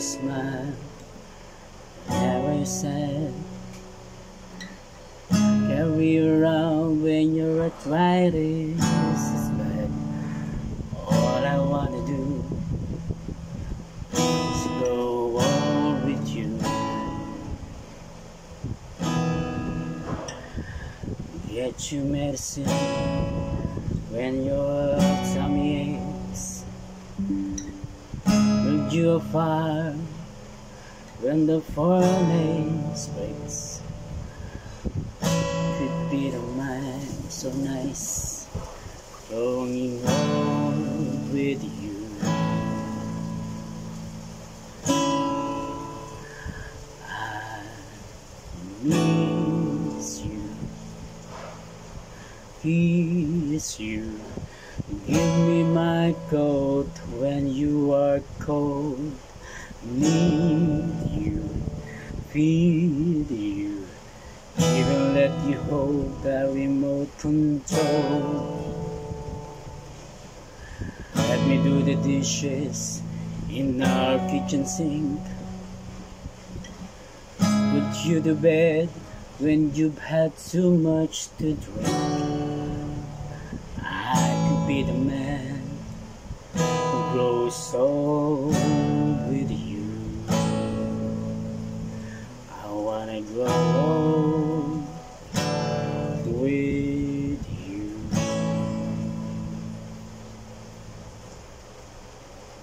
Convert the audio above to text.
smile, never sad. Carry around when your arthritis is bad. All I wanna do is go on with you. Get you medicine when your tummy aches. Build you a fire when the furnace breaks. Could be the mind so nice, going on with you. I miss you, kiss you. Give me my coat when you are cold. Need you, feed you, even let you hold the remote control. Let me do the dishes in our kitchen sink. Put you to bed when you've had too much to drink. I could be the man who grows so